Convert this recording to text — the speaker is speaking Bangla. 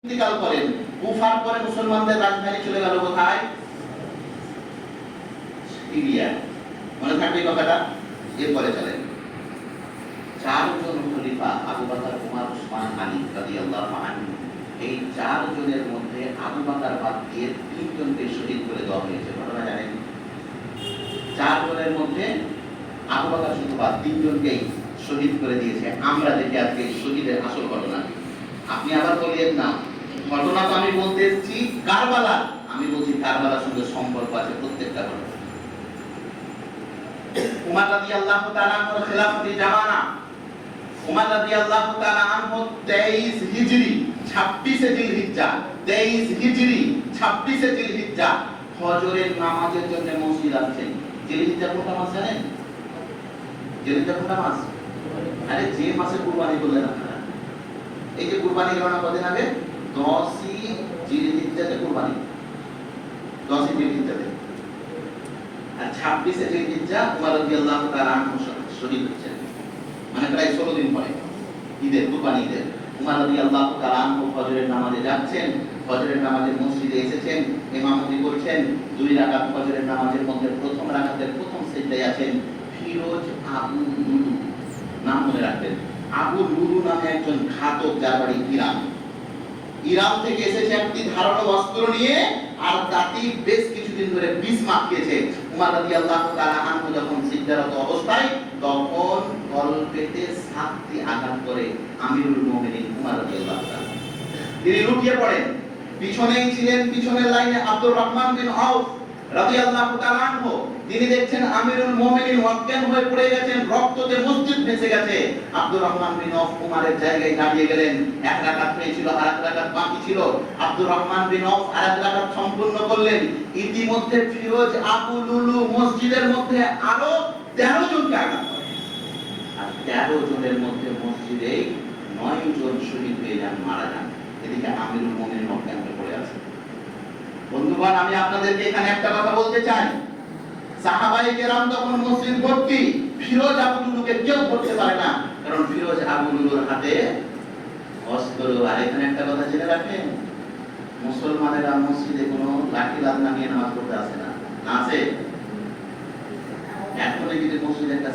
ইন্তিকাল করেন। কুফার পরে মুসলমানদের রাজধানী চলে গেল কোথায়? সিরিয়া। মনে থাকবে কথাটা? এরপরে চলেন, চারজন খলিফা আবু বকর, উমর, উসমান, আলী রাদিয়াল্লাহু আনহু, এই চারজনের মধ্যে আবু বকর বাদ দিয়ে তিনজনকে শহীদ করে দেওয়া হয়েছে। ঘটনা জানেন? চারজনের মধ্যে আবু বকর শুধু বাদ, তিনজনকেই শহীদ করে দিয়েছে। আমরা দেখি আজকে শহীদের আসল ঘটনা। আপনি আবার বলিয়েন না, ঘটনা তো আমি বলতে এসেছি কারবালা, আমি বলছি কারবালার সঙ্গে সম্পর্ক আছে প্রত্যেকটা ঘটনা। উমর রাদিয়াল্লাহু তাআলা আনহুর খেলাফতি জামানা, উমর রাদিয়াল্লাহু তাআলা আনহু 23 হিজরি 26 জিলহিজ্জা, 23 হিজরি 26 জিলহিজ্জা ফজরের নামাজের জন্য মসজিদ আসছেন। জিলহিজ্জা কোনটা মাস জানেন? জিলহিজ্জা কোনটা মাস? আরে যে মাসে কুরবানি করলেন আপনারা, এই যে কুরবানি গেল না কদিন আগে, 10ই জিলহিজ্জাতে কুরবানি, 10ই জিলহিজ্জাতে, আর 26 জিলহিজ্জা উমর রাদিয়াল্লাহু তাআলা আনহু শহীদ হচ্ছেন, মানে প্রায় 16 দিন পরে ঈদের, কুরবানি ঈদের। উমর রাদিয়াল্লাহু তাআলা আনহু ফজরের নামাজে যাচ্ছেন, ফজরের নামাজে মসজিদে এসেছেন, ইমামতি করছেন। 2 রাকাত ফজরের নামাজের মধ্যে প্রথম রাকাতের প্রথম সিজদায় আছেন ফিরোজ আবু লুলু, নাম মনে রাখবেন। আবু লুলু নামে একজন ঘাতক, যার বাড়ি ইরান। ইরান থেকে এসেছে একটি ধারালো অস্ত্র নিয়ে, আর তাতেই বেশ কিছুদিন ধরে বিষ মাখিয়েছে। উমর রাদিয়াল্লাহু তাআলা আনহু যখন সিজদারত অবস্থায়, তখন কলপেতে 7টি আঘাত করে আমিরুল মুমিনিন উমর রাদিয়াল্লাহু তাআলা, তিনি লুটিয়ে পড়েন। পিছনেই ছিলেন, পিছনের লাইনে আব্দুর রহমান বিন আউফ রাদিয়াল্লাহু তাআলা আনহু, তিনি দেখছেন আমিরুল মুমিনিন অজ্ঞান হয়ে পড়ে গেছেন, রক্ততে মসজিদ ভেসে গেছে। আব্দুর রহমান বিন আউফ উমারের জায়গায় দাঁড়িয়ে গেলেন। এক রাকাত হয়েছিল, আর এক রাকাত বাকি ছিল। আব্দুর রহমান বিন আউফ আর এক রাকাত সম্পূর্ণ করলেন। ইতিমধ্যে ফিরোজ আবু লুলু মসজিদের মধ্যে আরো 13 জনকে আঘাত করে, আর 13 জনের মধ্যে মসজিদে 9 জন শহীদ হয়ে যান, মারা যান। এদিকে আমিরুল মুমিনিন অজ্ঞান হয়ে পড়ে আছে। বন্ধুগণ, আমি আপনাদেরকে এখানে একটা কথা বলতে চাই, সাহাবায়ে কেরাম তখন মসজিদ ভর্তি, ফিরোজ আবু লুলুকে কেউ ধরতে পারে না, কারণ ফিরোজ আবু লুলুর হাতে অস্ত্র। আর এখানে একটা কথা জেনে রাখেন, মুসলমানেরা মসজিদে কোনো লাঠি লাদনা নিয়ে নামাজ পড়তে আসে না, আছে? এখন যদি মসজিদে একটা